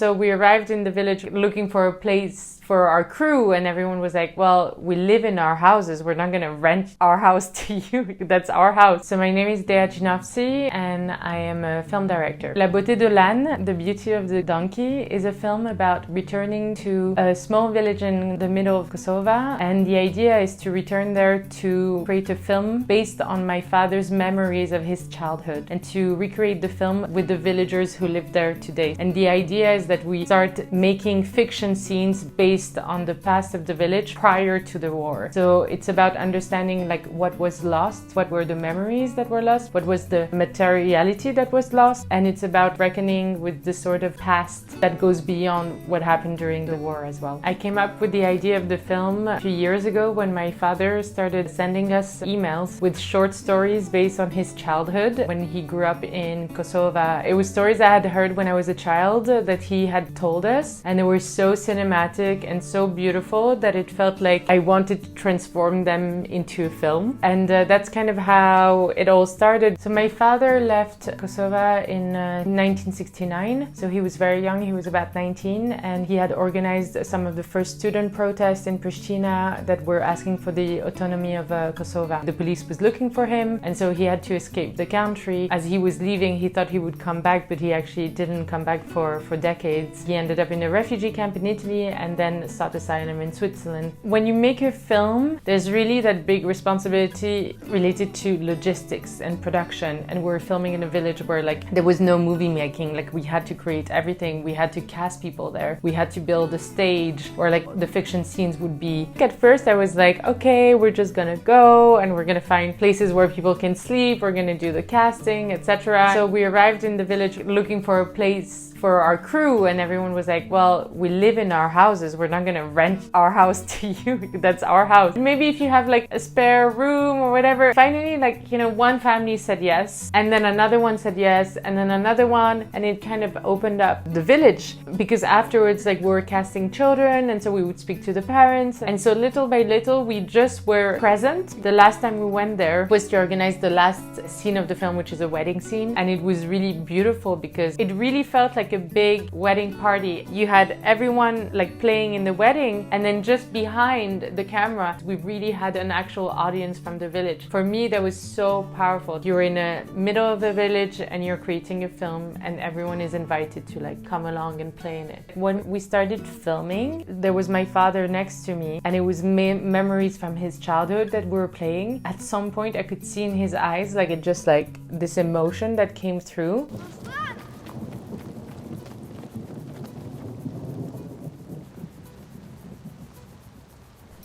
So we arrived in the village looking for a place for our crew, and everyone was like, well, we live in our houses, we're not gonna rent our house to you, that's our house. So my name is Dea Gjinovci and I am a film director. La beauté de l'âne, the beauty of the donkey, is a film about returning to a small village in the middle of Kosovo, and the idea is to return there to create a film based on my father's memories of his childhood and to recreate the film with the villagers who live there today. And the idea is that we start making fiction scenes based on the past of the village prior to the war. So it's about understanding like what was lost, what were the memories that were lost, what was the materiality that was lost, and it's about reckoning with the sort of past that goes beyond what happened during the war as well. I came up with the idea of the film a few years ago when my father started sending us emails with short stories based on his childhood when he grew up in Kosovo. It was stories I had heard when I was a child that he had told us, and they were so cinematic and so beautiful that it felt like I wanted to transform them into a film. And that's kind of how it all started. So my father left Kosovo in 1969, so he was very young, he was about 19, and he had organized some of the first student protests in Pristina that were asking for the autonomy of Kosovo. The police was looking for him, and so he had to escape the country. As he was leaving, he thought he would come back, but he actually didn't come back for decades. He ended up in a refugee camp in Italy and then sought asylum in Switzerland. When you make a film, there's really that big responsibility related to logistics and production, and we're filming in a village where like there was no movie making. Like we had to create everything, we had to cast people there, we had to build a stage where like the fiction scenes would be. At first I was like, okay, we're just gonna go and we're gonna find places where people can sleep, we're gonna do the casting, etc. So we arrived in the village looking for a place for our crew, and everyone was like, well, we live in our houses, we're not gonna rent our house to you, that's our house. Maybe if you have like a spare room or whatever. Finally, like, you know, one family said yes, and then another one said yes, and then another one, and it kind of opened up the village, because afterwards like we were casting children, and so we would speak to the parents, and so little by little we just were present. The last time we went there was to organize the last scene of the film, which is a wedding scene, and it was really beautiful because it really felt like a big wedding party. You had everyone like playing in the wedding, and then just behind the camera we really had an actual audience from the village. For me that was so powerful. You're in the middle of the village and you're creating a film, and everyone is invited to like come along and play in it. When we started filming, there was my father next to me, and it was memories from his childhood that we were playing. At some point I could see in his eyes like it just like this emotion that came through.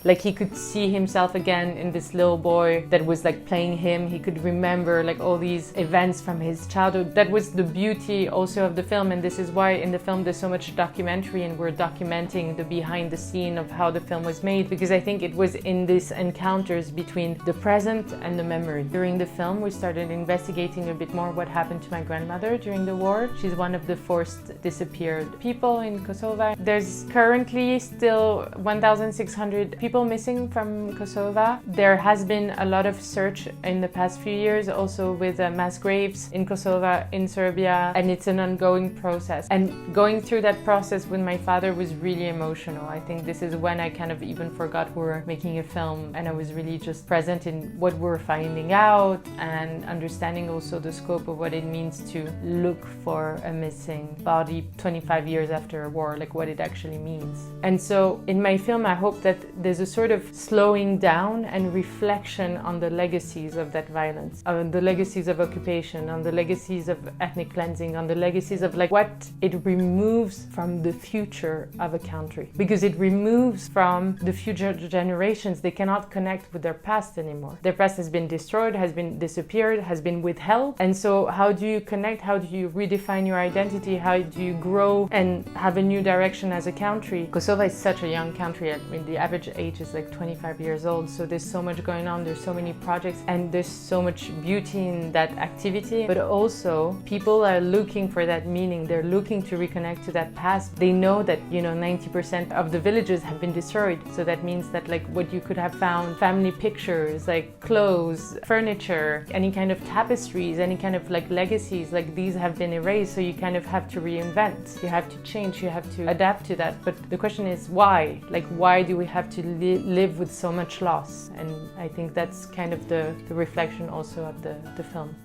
Like he could see himself again in this little boy that was like playing him. He could remember like all these events from his childhood. That was the beauty also of the film, and this is why in the film there's so much documentary, and we're documenting the behind the scene of how the film was made, because I think it was in these encounters between the present and the memory. During the film we started investigating a bit more what happened to my grandmother during the war. She's one of the forced disappeared people in Kosovo. There's currently still 1,600 people missing from Kosovo. There has been a lot of search in the past few years, also with mass graves in Kosovo, in Serbia, and it's an ongoing process. And going through that process with my father was really emotional. I think this is when I kind of even forgot we were making a film, and I was really just present in what we're finding out and understanding also the scope of what it means to look for a missing body 25 years after a war, like what it actually means. And so in my film I hope that there's a sort of slowing down and reflection on the legacies of that violence, on the legacies of occupation, on the legacies of ethnic cleansing, on the legacies of like what it removes from the future of a country. Because it removes from the future generations. They cannot connect with their past anymore. Their past has been destroyed, has been disappeared, has been withheld. And so how do you connect? How do you redefine your identity? How do you grow and have a new direction as a country? Kosovo is such a young country. I mean, the average age age is like 25 years old, so there's so much going on, there's so many projects, and there's so much beauty in that activity. But also, people are looking for that meaning, they're looking to reconnect to that past. They know that, 90% of the villages have been destroyed, so that means that like what you could have found, family pictures, like clothes, furniture, any kind of tapestries, any kind of like legacies, like these have been erased, so you kind of have to reinvent, you have to change, you have to adapt to that. But the question is why? Like why do we have to live with so much loss? And I think that's kind of the reflection also of the film.